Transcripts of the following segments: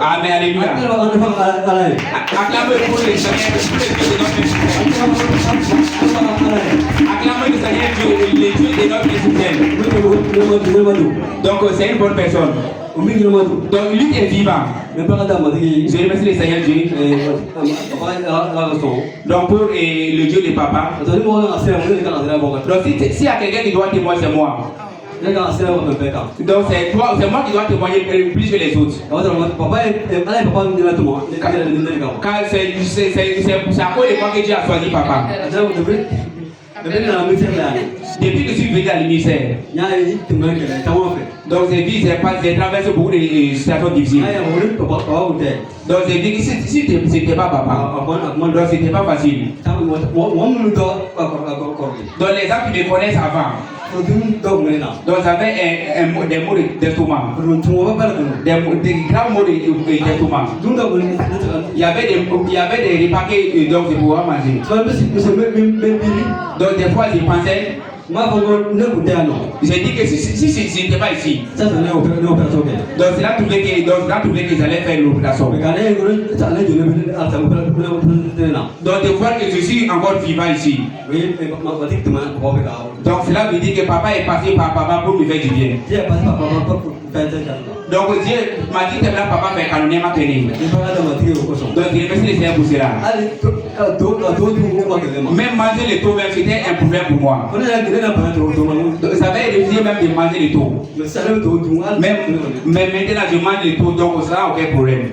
Amen, alléluia. Acclamez pour les Seigneur, acclamez le Seigneur, les dieux de notre Israël. Donc c'est une bonne personne. Donc lui est vivant. Je remercie le Seigneur Dieu. Donc pour le Dieu de papa. Donc s'il y a quelqu'un qui doit témoigner, c'est moi. Donc c'est moi qui dois témoigner plus que les autres. Car c'est à cause de moi que Dieu a choisi papa. Depuis que je suis venu à l'univers, donc j'ai traversé beaucoup de situations difficiles. Donc j'ai dit que si c'était pas papa, donc c'était pas facile. Donc les gens qui me connaissent avant, donc j'avais des mots d'estomac, des grands mots d'estomac. Il y avait des repas que donc je pouvais manger. Donc des fois je pensais, j'ai dit que si n'était pas ici, donc c'est là trouvé que j'allais faire l'opération. Donc de voir que je suis encore vivant ici. Donc cela veut dire que papa est passé par papa pour me faire du bien. Donc Dieu m'a dit que papa fait canonner ma tenue. Donc je remercie le Seigneur pour cela. Même manger les taux, c'était un problème pour moi. Ça avait refusé même de manger les taux. Mais maintenant je mange les taux, donc ça n'a aucun problème.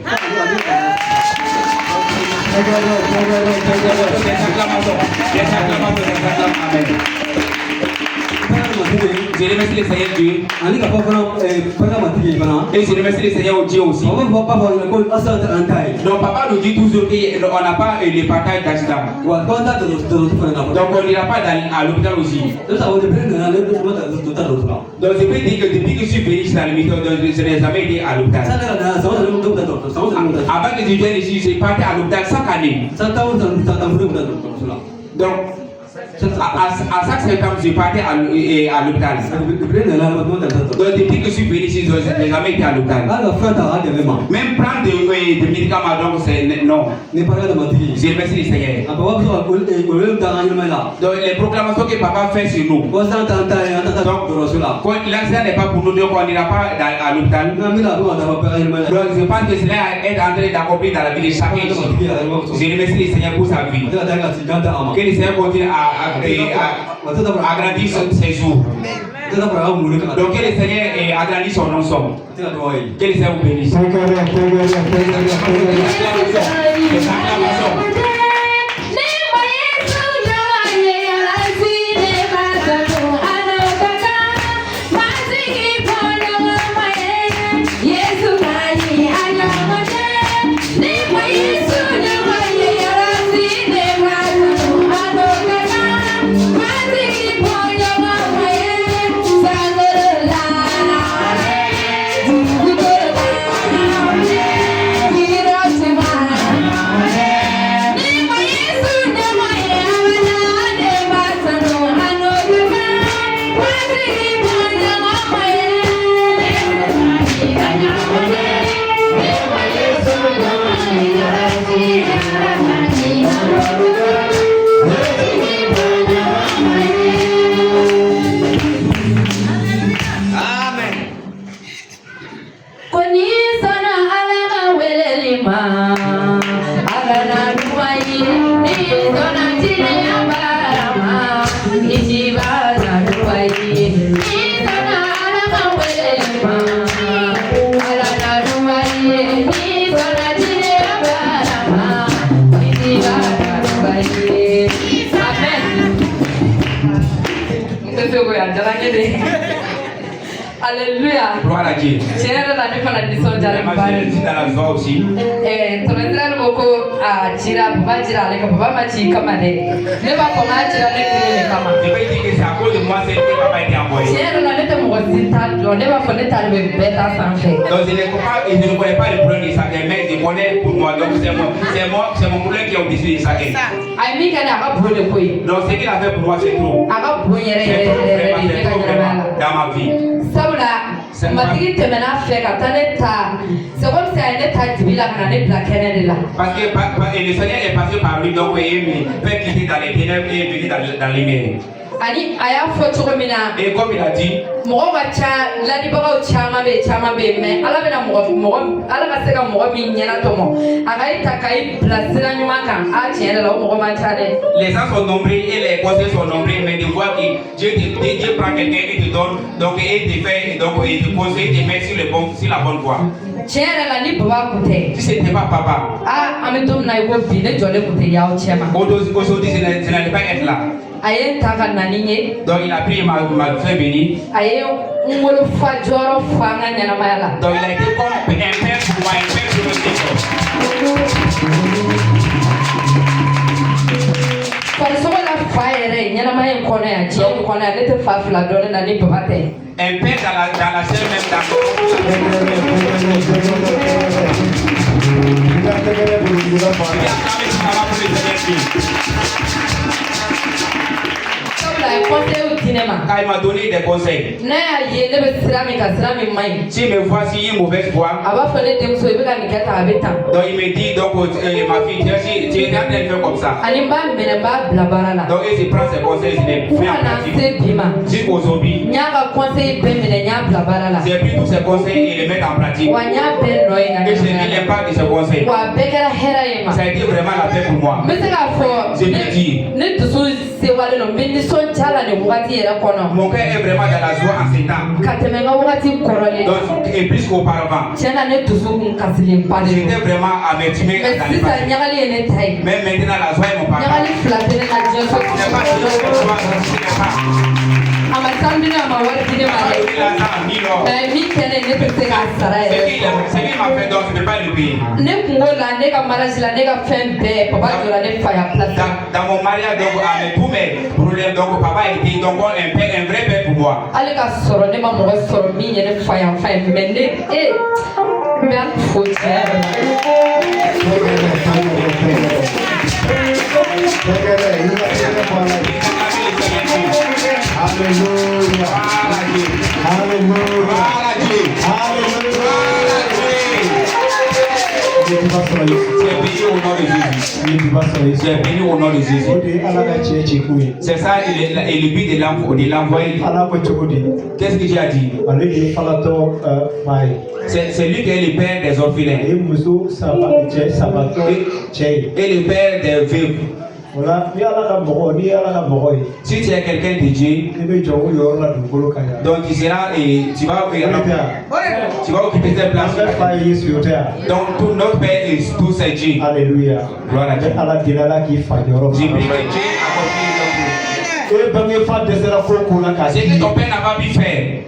Je remercie le Seigneur Dieu. Et je remercie le Seigneur Dieu aussi. Donc papa nous dit toujours qu'on n'a pas le partage d'accident. Donc on n'ira pas à l'hôpital aussi. Donc je peux dire que depuis que je suis venu ici dans l'émission, je n'ai jamais été à l'hôpital. Avant que je vienne ici, je partais à l'hôpital chaque année. Donc à chaque septembre, je partais à l'hôpital. Donc depuis que je suis venu ici, je n'ai jamais été à l'hôpital. Même prendre des médicaments, donc c'est non. Je remercie le Seigneur. Donc les proclamations que papa fait sur nous. Donc l'accident n'est pas pour nous, donc on n'ira pas à l'hôpital. Donc je pense que cela est en train d'accomplir dans la vie de chacun ici. Je remercie le Seigneur pour sa vie. Que le Seigneur continue à agrandir ses jours. Donc que le Seigneur agrandisse son ensemble. Que le Seigneur vous bénisse. Alana Alléluia. Gloire à Dieu. Tiens, la nuit, on a dit son dialogue. Dans la joie aussi. Ton entrée beaucoup à tirer, papa tira avec papa m'a comme année. Ne va pas tirer avec les Je vais dire que c'est à cause de moi que papa a été envoyé. Tiens, la nuit, on ne va pas connaître bête à sans fait. Donc je ne connais pas le problème de Satan, mais je connais pour moi. Donc c'est mon problème qui a décidé de Satan. Ami qui a pas brûlé quoi. Donc ce qu'il a fait pour moi c'est trop. C'est trop vraiment dans ma vie. Sabula matigi temena fe ka tane ta c'est comme si elle était divila kana ne bla kenene la parce que le Seigneur est passé par lui donc il fait quitter dans les ténèbres et venir dans les lumières. Ani aya fo chomina Et comme il a dit mo ga cha la di baga chama be me ala bena mo ala ba se ga mo mi nyana to mo aga ita kai plasira nyuma kan a tiene la mo ma cha de les gens sont nombreux et les conseils sont nombreux mais de voir que Dieu prend quelqu'un et te donne donc et te fait donc et te conseille te met sur la bonne voie. Tiene la ni baba kute Si c'était pas papa amedom na iko bi ne jole kute ya o chema aujourd'hui je n'allais pas être là. Aye taka naninye Donc il a pris ma très bénie. Aye ngolo fa joro fa nga nyana mayala. Donc il a été comme un père pour moi, un père pour le Parce que la fa ere nyana maye kono ya ji kono ya lete fa fla dole na ni babate. Un père dans la chair même quand il m'a donné des conseils. Si me voici une mauvaise foi, donc il me dit donc ma fille tu es en train de faire comme ça. Donc il se prend ses conseils, il les fait en pratique. Jusqu'aujourd'hui, j'ai pris tous ces conseils et les mettre en pratique. Et je ne n'aime pas de ces conseils. Ça a été vraiment la paix pour moi. Je peux dire. Mon cœur est vraiment dans la joie en ces temps. Donc, et plus qu'auparavant. J'étais vraiment amertumé dans le passé. Mais maintenant la joie est mon papa. Ce n'est pas ce qu'il m'a fait donc je ne peux pas le payer. Dans mon mariage donc avec tous mes problèmes donc papa a été donc un vrai père pour moi. Hallelujah. Hallelujah. Tu es béni au nom de Jésus. Tu es béni au nom de Jésus. C'est ça et le but de l'envoyer. Qu'est-ce que Dieu a dit? C'est lui qui est le père des orphelins et le père des veuves. Si tu es quelqu'un de Dieu, donc tu vas occuper cette place. Donc tout notre Père est tout c'est Dieu. Alléluia. Gloire à Dieu. J'ai prié que Dieu accomplit. Ce que ton père n'a pas pu faire,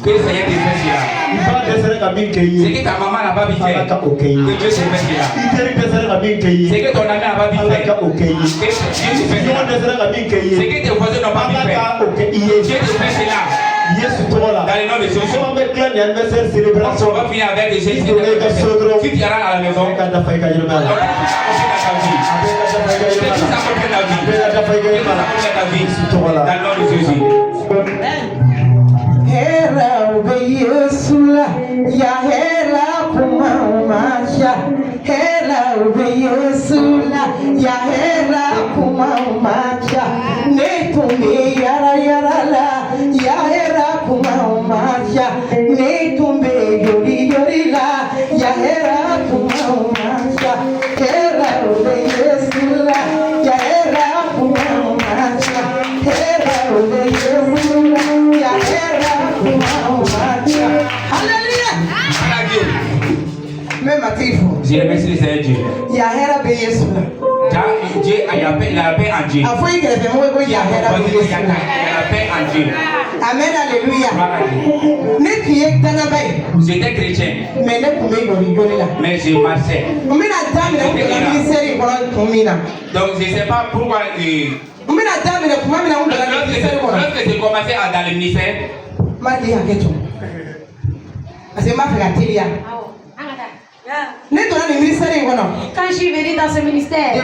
que le Seigneur te fait cela. Ce que ta maman n'a pas pu faire, que Dieu te fait cela. Ce que ton ami n'a pas pu faire, que Dieu te fait cela. Ce que tes voisins n'ont pas pu faire, Dieu te fait cela. Dans le nom de Jésus. On va finir avec les Jésus. Si tu rentres à la maison, Je remercie le Seigneur Dieu. Dieu il a la paix en Dieu. Afoi que le fait moi Il y a la paix en Dieu. Amen, alléluia. Ne qui est dans la baie. J'étais chrétien. Mais ne pouvez pas là. Mais je marchais. Donc je ne sais pas pourquoi. Lorsque j'ai commencé à dans le ministère. Quand je suis venue dans ce ministère en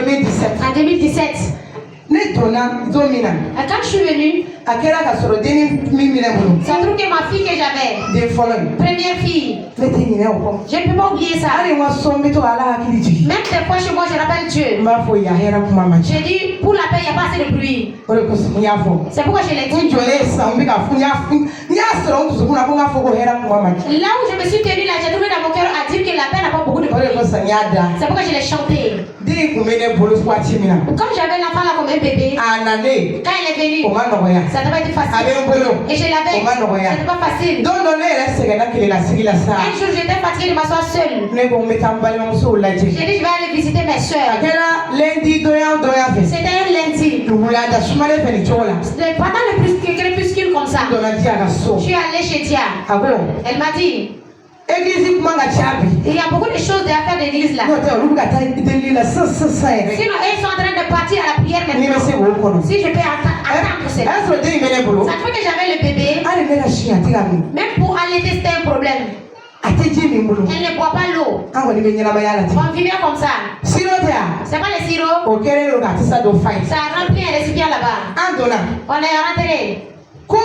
2017, quand je suis venue, ça trouve que ma fille que j'avais, première fille, je ne peux pas oublier ça. Même des fois chez moi, je rappelle Dieu. J'ai dit, pour la paix, il n'y a pas assez de pluie. C'est pourquoi je l'ai dit. Là où je me suis tenue, là, j'ai trouvé dans mon cœur à dire que la paix n'a pas beaucoup de pluie. C'est pourquoi je l'ai chanté. Comme j'avais l'enfant là comme un bébé, quand elle est venue, ça n'a pas été facile. Et je l'avais, ça n'était pas facile. Un jour j'étais fatiguée de m'asseoir seule. J'ai dit je vais aller visiter mes soeurs. C'était un lundi. Pendant le crépuscule comme ça, je suis allée chez Dia. Elle m'a dit, il y a beaucoup de choses à faire d'église là. Sinon, ils sont en train de partir à la prière maintenant. Si je peux attendre cela. Ça fait que j'avais le bébé. Même pour allaiter, c'était un problème. Elle ne boit pas l'eau. On vivait comme ça. C'est pas le sirop. Ça a rempli un récipient là-bas. On est rentré. La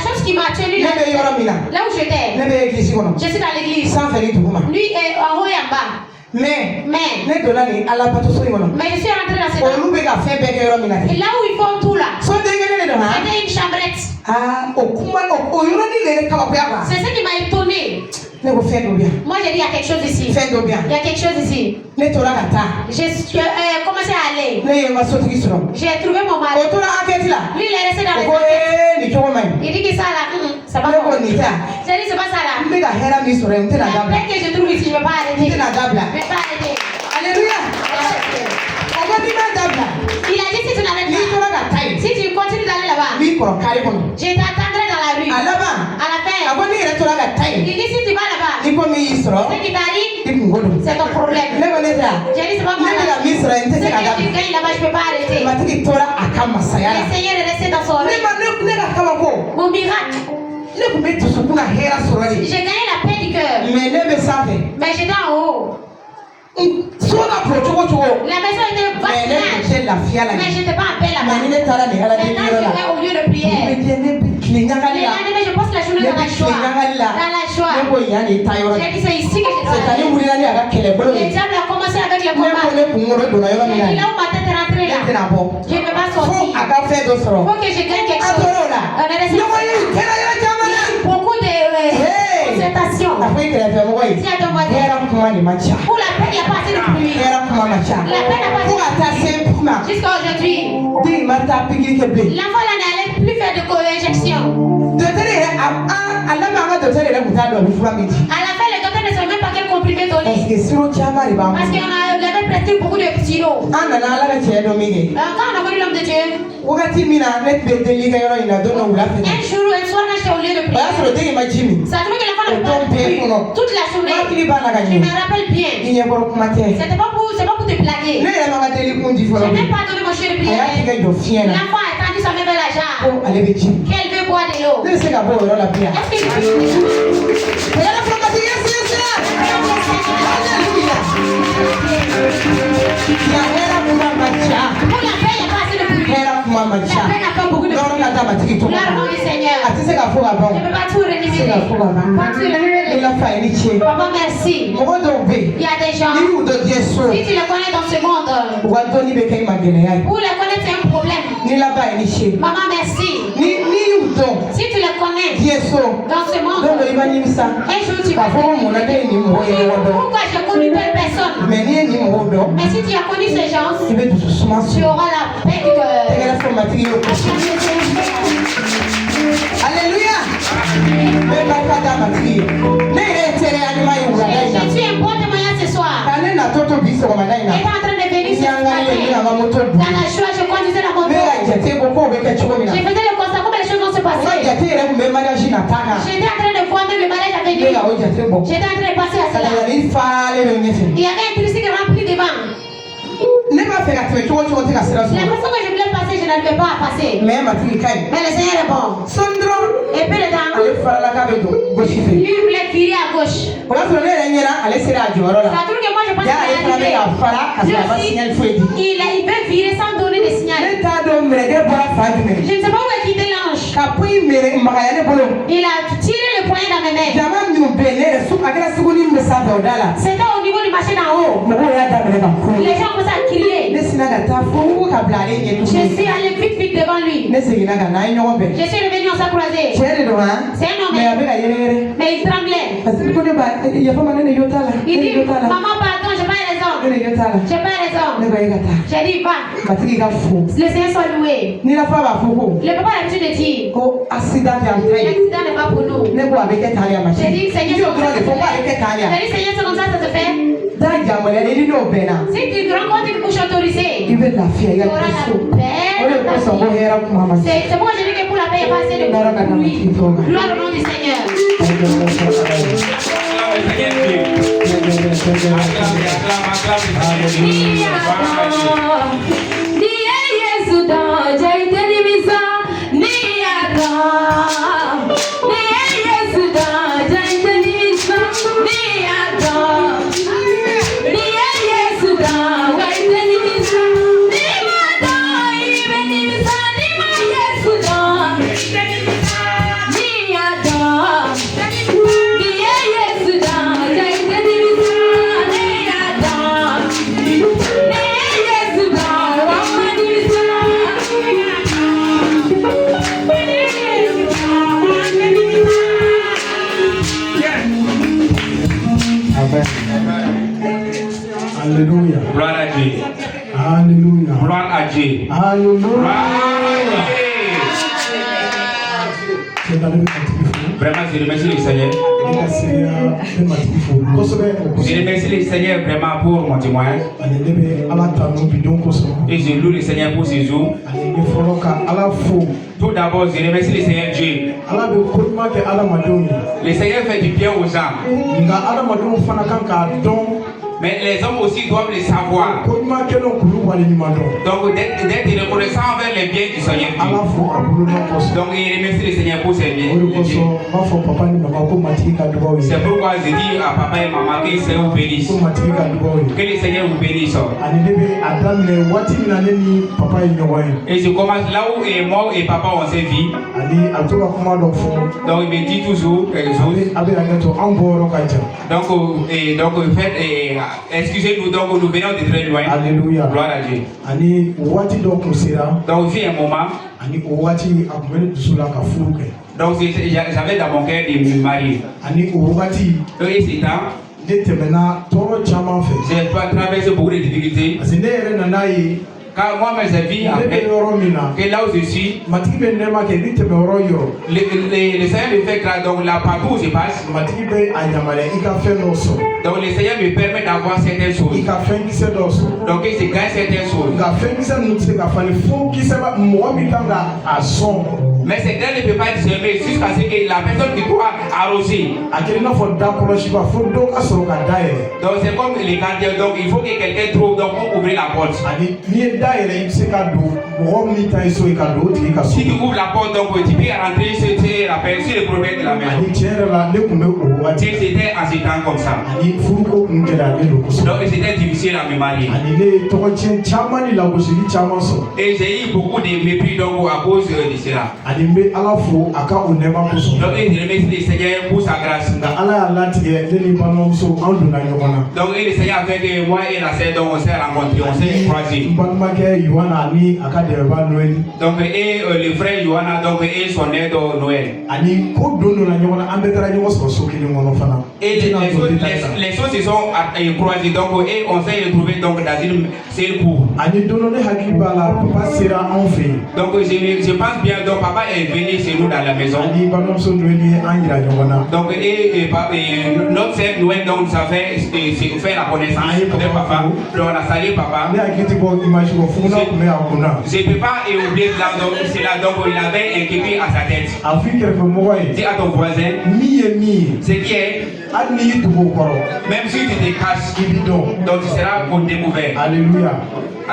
chose qui m'a tenu là où j'étais, je suis dans l'église. Lui est en haut et en bas. Mais je suis rentré dans cette et là où ils font tout là, c'était une chambrette. C'est ce qui m'a étonné. Moi j'ai dit il y a quelque chose ici. Il y a quelque chose ici. J'ai commencé à aller. J'ai trouvé mon mari. Lui il est resté dans les têtes. Il dit que ça là, c'est pas bon. J'ai dit c'est pas ça là. La paix que je trouve ici, je ne vais pas arrêter. Je ne vais pas arrêter. Alléluia. Il a dit si tu n'arrêtes pas, si tu continues d'aller là-bas, je t'attendrai dans la rue. À la fin, il dit si tu vas là-bas, ce qui t'arrive, c'est ton problème. J'ai dit c'est pas moi. Ce que tu gagnes là-bas, je ne peux pas arrêter. Le Seigneur est resté dans son règne. Mon miracle. J'ai gagné la paix du cœur. Mais j'étais en haut. La maison était vaste, mais je n'étais pas en paix là-bas. Maintenant, je vais au lieu de prière. Les lendemains, je passe la journée dans la joie. J'ai dit, c'est ici que je dois aller. Le diable a commencé avec le combat. Et là où ma tête est rentrée là, je ne peux pas sortir. Il faut que je gagne quelque chose. Beaucoup de concertations. Si à ton voisin, pour la paix, il n'y a pas assez de pluie. La paix n'a pas assez de pluie. Jusqu'à aujourd'hui, l'enfant là n'allait plus faire de co-injection. À la fin, le docteur ne savait même pas quel comprimé donner. Parce qu'on avait presque beaucoup de sirops. Quand on a connu l'homme de Dieu, un jour, un soir, j'étais au lieu de prière. Ça trouve que l'enfant n'a pas plu toute la journée. Je me rappelle bien. C'était pas pour te blaguer. Je n'ai même pas donné mon chien de prière. L'enfant a tendu sa main vers la jarre. Qu'elle veut boire de l'eau. Est-ce que pour la paix, il n'y a pas assez de pluie. La paix n'a pas beaucoup de pluie. L'argent du Seigneur. Je ne peux pas tout renouveler. Pas tout renouveler. Papa, merci. Il y a des gens, si tu les connais dans ce monde, pour les connaître, c'est un problème. Maman, merci. Si tu les connais dans ce monde, un jour tu vas pourquoi j'ai connu telle personne. Mais si tu as connu ces gens, tu auras la paix du cœur. Alléluia. Je suis un bon témoignage ce soir. Allez, la toto bis au Madaina. était en train de venir se Dans la joie, je conduisais la moto. Je faisais le constat comment les choses vont se passer. J'étais en train de voir même le mariage à venir. J'étais en train de passer à cela. Il y avait un tricicle qui rempli devant. La façon que je voulais passer, je n'arrivais pas à passer. Mais le Seigneur est bon. Et puis le temps, lui voulait virer à gauche. Ça trouve que moi je pense qu'il il veut virer sans donner de signal. Je ne sais pas où est quitté l'ange. Il a tiré le poignet dans mes mains. C'était au niveau du marché d'en haut. Les gens commencent à crier. Je suis allé vite devant lui. Je suis revenu, on s'est croisé. C'est un homme, mais il tremblait. Il dit, maman pardon, j'ai pas raison. J'ai pas raison. J'ai dit, va. Le Seigneur soit loué. Le papa a l'habitude de dire, l'accident n'est pas pour nous. J'ai dit, Seigneur, c'est comme ça se fait. Si tu rencontres une bouche autorisée, tu auras la paix. C'est pourquoi je dis que pour la paix, il n'y a pas assez de bruit. Gloire au nom du Seigneur. Alléluia. Gloire à Dieu. Alléluia. Gloire à Dieu. Alléluia. Vraiment, je remercie le Seigneur. Je remercie le Seigneur vraiment pour mon témoignage. Et je loue le Seigneur pour ces jours. Tout d'abord, je remercie le Seigneur Dieu. Le Seigneur fait du bien aux gens. Mais les hommes aussi doivent le savoir. Donc d'être reconnaissant envers les biens du Seigneur Dieu. Donc il remercie le Seigneur pour ses biens. C'est pourquoi je dis à papa et maman que le Seigneur vous bénisse. Que le Seigneur vous bénisse. Et je commence là où moi et papa on s'est vus. Donc il me dit toujours quelque chose. Donc faites excusez-nous, donc nous venons de très loin. Alléluia. Gloire à Dieu. Donc il y a un moment. Donc j'avais dans mon cœur de me marier. Et c'est temps. J'ai traversé beaucoup de difficultés. Car moi, mes avis, que là où je suis, le Seigneur me fait grâce, donc là partout où je passe, donc le Seigneur me permet d'avoir certaines choses. Donc je gagne certaines choses. Mais c'est qu'elle ne peut pas discerner jusqu'à ce que la personne qui doit arroser. Donc c'est comme les gardiens, donc il faut que quelqu'un trouve donc pour ouvrir la porte. Si tu ouvres la porte, donc tu peux rentrer sur la personne, sur le prophète de la maison. C'était en ce temps comme ça. Donc c'était difficile à me marier. Et j'ai eu beaucoup de mépris donc à cause de cela. Donc je remercie le Seigneur pour sa grâce. Donc le Seigneur a fait que moi et la sœur donc on s'est rencontrés, on s'est croisés. Donc et le frère Johanna donc et son aide au Noël. Et les choses se sont croisées donc et on s'est retrouvés donc dans une seule cour. Donc je pense bien donc papa est venu chez nous dans la maison. ani balimamuso dɔ ni an yira ɲɔgɔn na. Donc, notre sœur Noël, donc, ça fait la connaissance de papa. Donc, on a salué papa. ne hakili tɛ bɔ image kɔ fuguna tun bɛ a kunna. Je ne peux pas oublier cela, donc il avait un képi à sa tête. a f'i kɛrɛfɛmɔgɔ ye. Dis à ton voisin, min ye min ye. ce qui est, hali n'i y'i tugu o kɔrɔ. même si tu te caches, i bi dɔn. donc tu seras découvert. alléluia.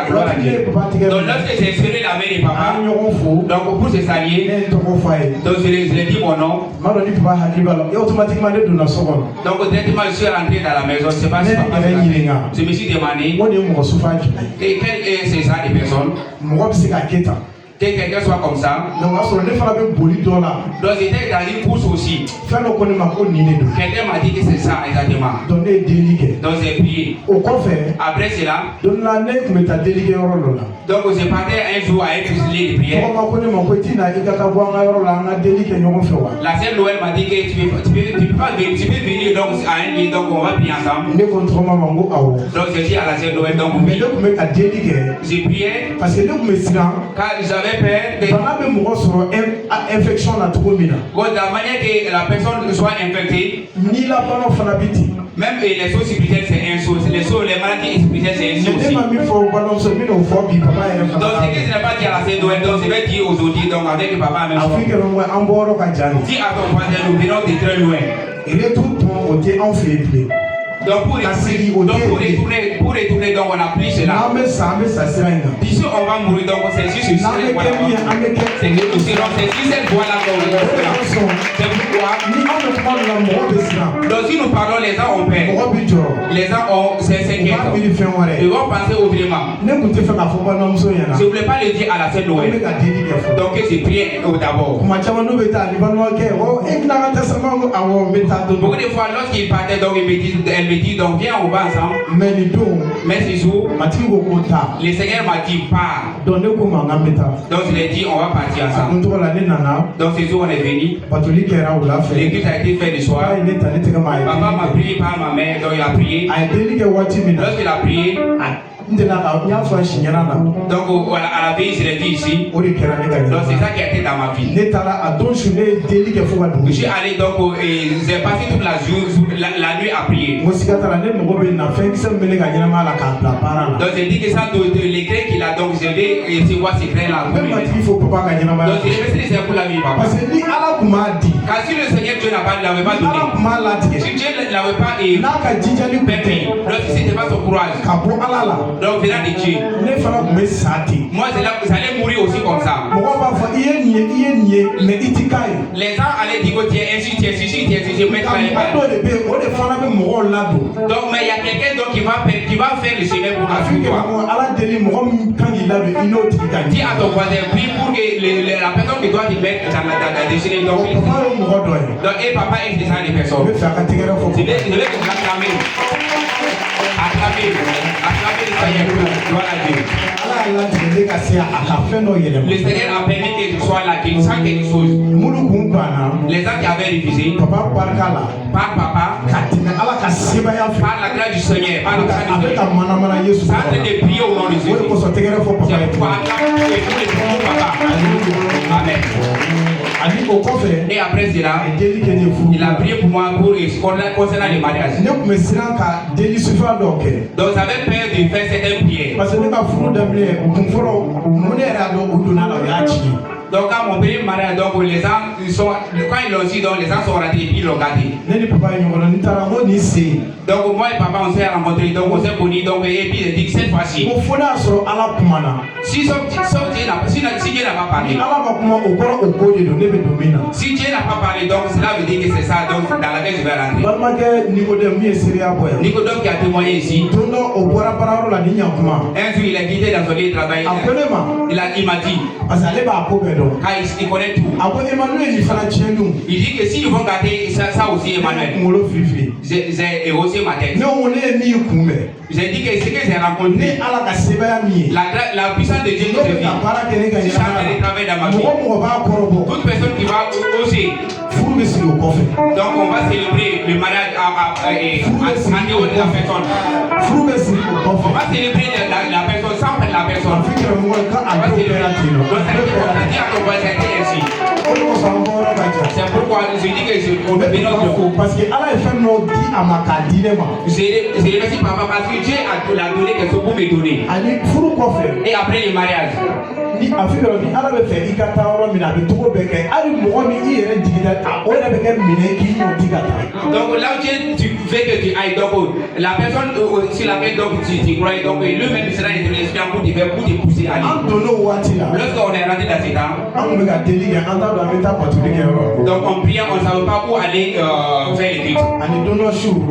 Gloire à Dieu. Donc lorsque j'ai serré la main de papa, an ɲɔgɔn fo. donc pour se saluer, ne ye tɔgɔ f'a ye. donc je l'ai dit mon nom. n b'a dɔn ni papa hakili b'a la automatiquement ne donna so kɔnɔ. Donc directement je suis rentré dans la maison, je ne sais pas si papa je me suis demandé o de ye mɔgɔ sufa jumɛn. quel est ce genre de personne, mɔgɔ bɛ se ka kɛ tan. que quelqu'un soit comme ça. donc o y'a sɔrɔ ne fana bɛ boli dɔ la. Donc j'étais dans une course aussi. fɛn dɔ ko ne ma ko nin de don. Quelqu'un m'a dit que c'est ça exactement. donc ne ye delili kɛ. Donc j'ai prié. o kɔfɛ. Après cela, don la ne tun bɛ taa delili kɛ yɔrɔ dɔ la. donc je partais un jour à un fusilé de prière. tɔgɔ ma ko ne ma ko i ti na i ka taa bɔ an ka yɔrɔ la an ka delili kɛ ɲɔgɔn fɛ wa. La sœur Noël m'a dit que tu peux venir donc à un lieu, donc on va prier ensemble. ne ko n tɔgɔma ma n ko awɔ. Donc j'ai dit à la sœur Noël, donc mais oui. ne tun bɛ ka delili kɛ. J'ai prié parce que ne tun bɛ siran. car j'avais peur que bana bɛ mɔgɔ sɔrɔ infection na cogo min na. de la manière que la personne soit infectée, n'i la bana fana bi ten. même les choses spirituelles c'est une chose, les maladies spirituelles c'est une chose ne aussi. ma min fɔ o balimamuso n bɛna o fɔ bi papa yɛrɛ fana. Donc ce que je n'ai pas dit à la sœur Noël, donc je vais dire aujourd'hui donc avec papa même a chose. f'i kɛrɛ an bɔ yɔrɔ ka jan de. Dis à ton voisin, nous venons de très loin. retour tɔn o tɛ anw fɛ yen bilen. Donc pour retourner, donc on a pris cela. n'an bɛ sa an bɛ sa sira in kan. Puis on va mourir, donc c'est juste une n'an bɛ kɛ min ye an bɛ kɛ. c'est que nous serons, c'est si cette voie-là qu'on va faire. C'est pourquoi, ni anw bɛ kuma dɔ la mɔgɔ bɛ siran. donc si nous parlons, les gens ont peur. mɔgɔ bi jɔrɔ. Les gens ont, c'est u b'a inquiétant. miiri fɛn wɛrɛ. Ils vont penser autrement. ne tun tɛ fɛ k'a fɔ balimamuso ɲɛna. Je ne voulais pas le dire à la sœur an bɛ Noël. ka deli kɛ fɔlɔ. Donc j'ai prié d'abord. kuma caman n'u bɛ taa ni balimakɛ ɔ e bɛna ka testament ko awɔ n bɛ taa don. Beaucoup de fois, lorsqu'ils partaient, donc elle me dit, donc viens, on va ensemble. mais nin don. Mais ce jour, matigi ko ko taa. le Seigneur m'a dit, pars. donc ne ko ma n k'an bɛ taa. Donc je lui ai dit, on va partir a ensemble. don tɔgɔ la ne nana. Donc ce jour, on est venu. batoli kɛra wula fɛ. L'église a été faite le soir. a ye ne ta ne tɛgɛ ma a ye Papa m'a prié par ma mère, donc il a prié. a ye delili kɛ waati min na. Lorsqu'il a prié, n tɛna ka n y'a fɔ a si ɲɛna na. donc voilà, à la veille, je l'ai dit ici. o de kɛra ne ka Donc c'est ɲɛna. ça qui a été dans ma vie. ne taara a don su ne ye delili kɛ fo ka dugu Je suis jɛ. allé donc, j'ai passé toute la nuit à prier. n ko siga t'a la ne mago bɛ na fɛnkisɛ min bɛ ne ka ɲɛnamaya la k'a bila baara la. Donc j'ai dit que ça, les grains qu'il a, donc je vais recevoir ces grains-là. ne matigi fo papa ka ɲɛnamaya Donc je remercie le Seigneur pour la vie, papa. parce que ni ala tun b'a di. Car si le Seigneur Dieu l'avait pas ala donné, tun b'a latigɛ. si Dieu ne l'avait pas n'a ka jijali kun tɛ. permis, donc si ce n'était pas son courage, ka bɔ ala la. donc venant de Dieu, ne fana tun bɛ sa ten. moi j'allais mourir aussi comme ça. mɔgɔw b'a fɔ i ye nin ye i ye nin ye mais i ti k'a ye. Les gens allaient dire que tu es ainsi, tu es ceci, tu es ceci, mais tu ka n'allais mɔgɔ pas. dɔ de bɛ yen o de fana bɛ mɔgɔw ladon. Donc mais il y a quelqu'un donc qui va faire le chemin pour a f'i kɛ toi. ko ala deli mɔgɔ min kan k'i ladon i n'o tigi ka Dis ɲɛ. à ton voisin, prie pour que la personne qui doit te mettre dans la destinée, donc, papa ye mɔgɔ dɔ ye. donc et papa est ce genre de o personne. bɛ fɛ a ka tɛgɛrɛ fɔ. Je vais te l'acclamer. Acclamer le Seigneur pour gloire à Dieu. ala y'a latigɛ ne ka se a ka fɛn dɔ yɛlɛma. Le Seigneur a permis que je sois là, qu'il sent quelque chose. minnu kun banna. Les gens qui avaient refusé, papa barika la. par papa, ka tɛmɛ ala ka sebaya fɛ. par la grâce du Seigneur, par le a grâce du bɛ ka Seigneur, manamana yesu ça c'est de prier au nom de o de Jésus. kosɔn tɛgɛrɛ fɔ papa C'est ye. pourquoi acclame et pour les pour papa. Amen. ani o kɔfɛ. Et après cela, a ye deli kɛ ne furu. il a prié pour moi pour concernant les mariages. ne tun bɛ siran ka deli sufa dɔw kɛ. Donc j'avais peur de faire certaines prières. parce que ne ka furu daminɛ kun fɔlɔ mun ne yɛrɛ y'a dɔn o donna la o y'a ci. Donc quand mon premier mariage, donc les gens quand ils l'ont su, donc les gens sont rentrés et puis ils l'ont gardé. ne ni papa ye ɲɔgɔn dɔn ni taara n ko nin sen. Donc moi et papa on s'est rencontrés, donc on s'est connus, donc et puis il dit que cette fois-ci, ko fo n'a y'a sɔrɔ ala kumana. si Dieu n'a pas parlé, ala ma kuma o kɔrɔ o ko de don ne bɛ don min na. si Dieu n'a pas parlé, donc cela veut dire que c'est ça donc dans laquelle je vais rentrer. balimakɛ nikodɛmu min ye seereya bɔ yan. Nicodème qui a témoigné ici, don dɔ o bɔra baarayɔrɔ la ni ɲakuma. un jour il a quitté dans son lieu de travail, a ko ne ma. il m'a dit, parce que ale b'a ko bɛɛ dɔn. car il connaît tout. a ko Emmanuel nin fana tiɲɛ don. Il dit que s'ils vont garder ça aussi Emmanuel, kunkolo filifili. j'ai haussé ma tête. ne ko ne ye min kunbɛn. J'ai dit que ce que j'ai ne rencontré, ala ka sebaya min ye. la puissance de Dieu n'o qui bɛ se ka vit, baara kɛ ne ka c'est ça qui ɲɛnamaya travaille dans la. ma vie. mɔgɔ b'a kɔrɔ bɔ. Toute personne qui va oser, furu bɛ sigi o kɔfɛ. donc on va célébrer le mariage en dehors de la personne. furu bɛ sigi o On kɔfɛ. va célébrer la personne sans la personne. Donc, c'est pourquoi je dis que je parce que Allah est fait nous dit à ma cadine. Je remercie papa parce que Dieu a donné quelque chose pour me donner. Et après le mariage. Ni afika ni ala be fe ikata oro mi na bi to be ke ari mo mi ire digida o ira be ke mine ki no digata. Donc là où tu veux que tu ailles donc la personne sur laquelle donc tu crois donc lui-même sera intéressé pour te faire pour te pousser à aller. Lorsqu'on est rentré dans cet temps, donc on prie, on ne savait pas où aller faire les cultes.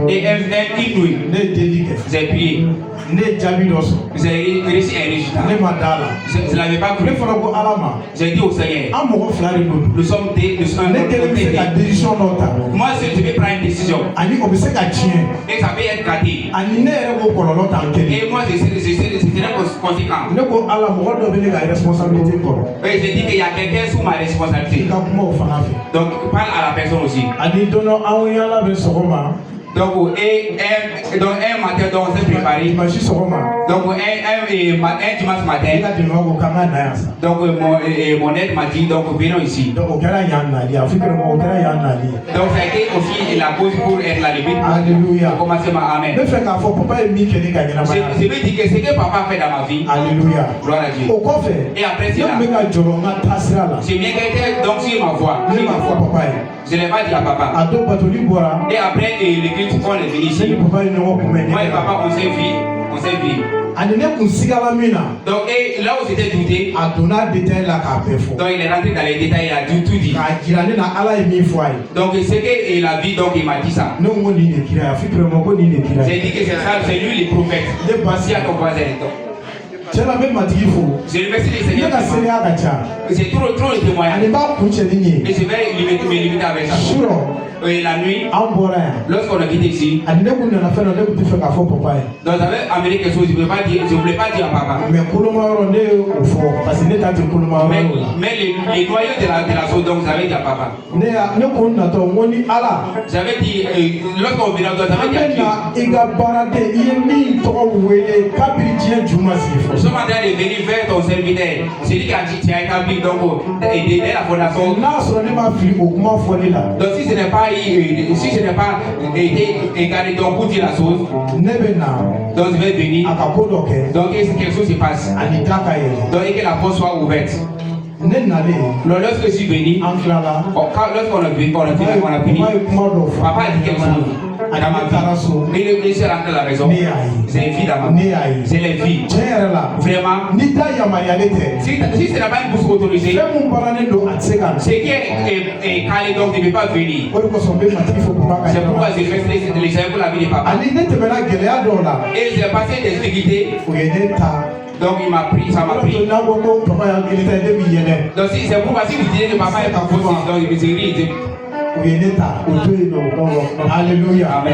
Et elle nuit, j'ai prié. J'ai réussi un résultat. Je ne l'avais pas cru. J'ai dit au Seigneur, nous sommes des. Moi, je vais prendre une décision. Et ça peut être gâté. Et moi, je serai conséquent. Et je dis qu'il y a quelqu'un sous ma responsabilité. Donc, parle à la personne aussi. Donc, un matin, donc, on s'est préparé. Donc, un dimanche matin. Donc, mon aide m'a dit, donc, venons ici. Donc, ça a été aussi la cause pour être la limite. Alléluia. Pour commencer ma amen. Je veux dire que ce que papa a fait dans ma vie. Alléluia. Gloire à Dieu. Et après cela, j'ai bien été donc sur ma voix. Je l'ai pas dit à papa. Et après, les cultes, on est venu ici. Moi et papa, on s'est vu. Donc, et là où c'était douté, donc il est rentré dans les détails, il a tout dit. Donc, c'est que la vie, donc il m'a dit ça. J'ai dit que c'est ça, c'est lui le prophète. Voici à ton voisin. Je remercie les Seigneurs. C'est trop de témoignages. Et je vais me limiter avec ça. Et la nuit, lorsqu'on a quitté ici, donc j'avais amené quelque chose, je ne voulais pas dire à papa. Mais les noyaux de la chose, donc j'avais dit à papa. J'avais dit, lorsqu'on venait, j'avais dit à qui? Nous sommes en train de venir vers ton serviteur. C'est lui qui a établi donc la fondation. Donc si je n'ai pas été égaré donc pour dire la chose, donc je vais venir. Donc quelque chose se passe. Donc que la porte soit ouverte. Lorsque je suis venu, lorsqu'on a fini, papa a dit quelque chose. Il s'est rentré à la maison. C'est une fille d'abord. C'est les filles. Vraiment. Si ce n'est pas une bourse autorisée, ce qui est calé donc ne peut pas venir. C'est pourquoi j'ai fait les gens pour la vie de papa. Et j'ai passé des difficultés. Donc il m'a pris, ça m'a pris. Donc c'est pourquoi si vous dites que papa est pas faux, donc il me dit. Alléluia. Amen.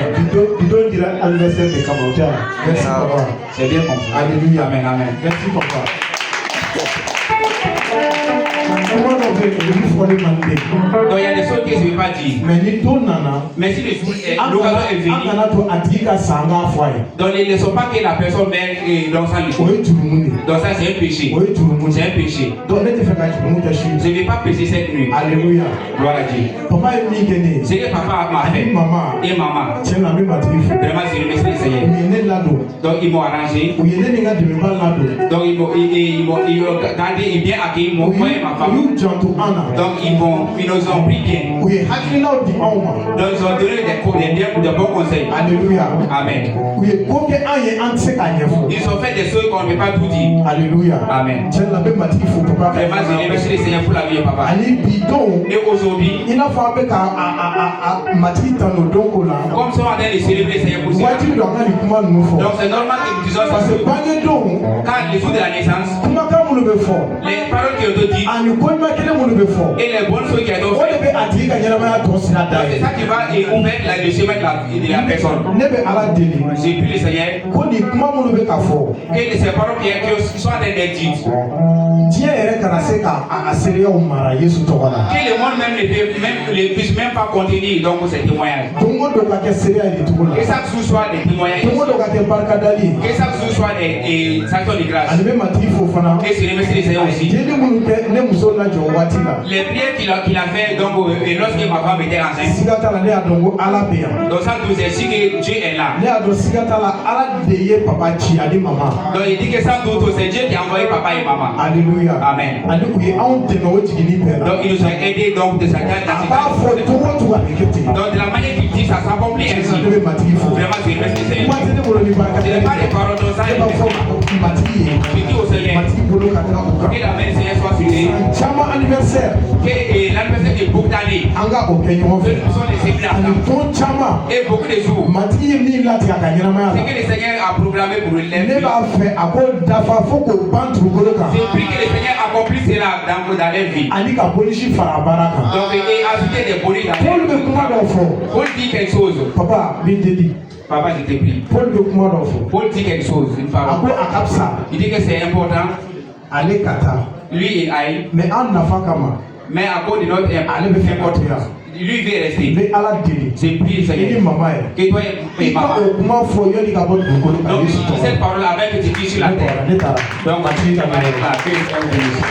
C'est bien compris. Alléluia. Amen. Amen. Merci papa. Donc il y a des choses que je ne vais pas dire. Mais si l'occasion est venue, donc ne sont pas que la personne meurt dans sa vie. Donc ça c'est un péché. C'est un péché. Je ne vais pas pécher cette nuit. Alléluia. Gloire à Dieu. C'est que papa m'a fait. Et maman. Vraiment je remercie le Seigneur. Donc ils m'ont arrangé. Donc ils m'ont gardé et bien accueilli moi et ma femme. Donc ils nous ont pris bien. Donc ils ont donné des bons conseils. Alléluia. Amen. Ils ont fait des choses qu'on ne peut pas tout dire. Alléluia. Amen. Vraiment je remercie le Seigneur pour la vie de papa. Et aujourd'hui, comme ça on a de célébrer le Seigneur pour cela. Donc c'est normal que nous disons ça. Car les jours de la naissance, minnu bɛ fɔ. Les paroles qui ont été dites. Ani ko ɲuman kelen minnu bɛ fɔ. Et les bonnes choses qui ont été O de faites. bɛ a tigi ka ɲɛnamaya tɔ sira da C'est ye. ça qui va ouvrir le chemin de la personne. Ne bɛ Ala deli. J'ai pris le Seigneur. Ko nin kuma minnu bɛ ka fɔ. Que ces paroles qui sont des dites. Diɲɛ yɛrɛ kana se ka a seereyaw mara Yesu tɔgɔ la. Que le monde ne puisse même pas contenir donc ces témoignages. Don o don ka kɛ seereya ye nin cogo la. Que chaque jour soit des témoignages. Don o don ka kɛ barikadali ye. Que chaque jour soit des actions de grâce. Ani bɛ matigi fo fana. Et c'est remercier le Seigneur aussi. Jeli minnu kɛ ne muso lajɔ o waati la. Les prières qu'il a fait donc lorsque ma femme était enceinte. Siga t'a la ne y'a dɔn ko Ala bɛ yan. Donc ça nous est que Dieu est là. Ne y'a dɔn siga t'a la Ala de ye papa ci ani mama. Donc il dit que sans doute c'est Dieu qui a envoyé papa et maman. Alléluia. Amen. Ani u ye anw dɛmɛ o jiginni bɛɛ la. Donc il nous a aidé donc de sa A b'a fɔ cogo o cogo a bɛ kɛ ten. donc de la manière qu'il dit ça s'accomplit ainsi. Ne bɛ matigi fo. Vraiment c'est remercier le Seigneur. Waati ne bolo ni Ce barikadali n'est pas des paroles dans ça. ne b'a fɔ matigi ye. Je dis au Seigneur Matigi bolo ka taga o kan. que la main du Seigneur soit sur lui. Caman anniversaire Que l'anniversaire de beaucoup d'années. an ka o kɛ ɲɔgɔn fɛ. Que nous sommes les séminaires. Ani tɔn caman. Et beaucoup de jours. Matigi ye min latigɛ a ka ɲɛnamaya C'est la. que le Seigneur a programmé pour lui. Ne b'a fɛ a ko dafa fo k'o ban dugukolo kan. J'ai pris que le Seigneur accomplisse cela dans leur vie. Ani ka boloci fara a baara kan. Donc, et ajouter des bonus dans Paul leur bɛ vie. kuma dɔ fɔ. Paul dit quelque chose. Papa n b'i deli. Papa, je te prie. Paul bɛ kuma dɔ fɔ. Paul dit quelque chose, une A parole. ko a ka fisa Il dit que c'est important. ale ka taa. Lui, il aille. Mais an nafa kama Mais à cause de notre ale bɛ fɛ ka to yan. lui, il veut N rester. bɛ Ala deli. J'ai prié le I ni Seigneur. mama ye. Que toi I et ka maman. o kuma fɔ yanni ka bɔ dugukolo kan Donc, Yesu tɔgɔ. cette parole avec que tu dis sur la Ne terre. bɔra ne taara. Donc, Matigi ka là, na ye. que le Seigneur vous bénisse.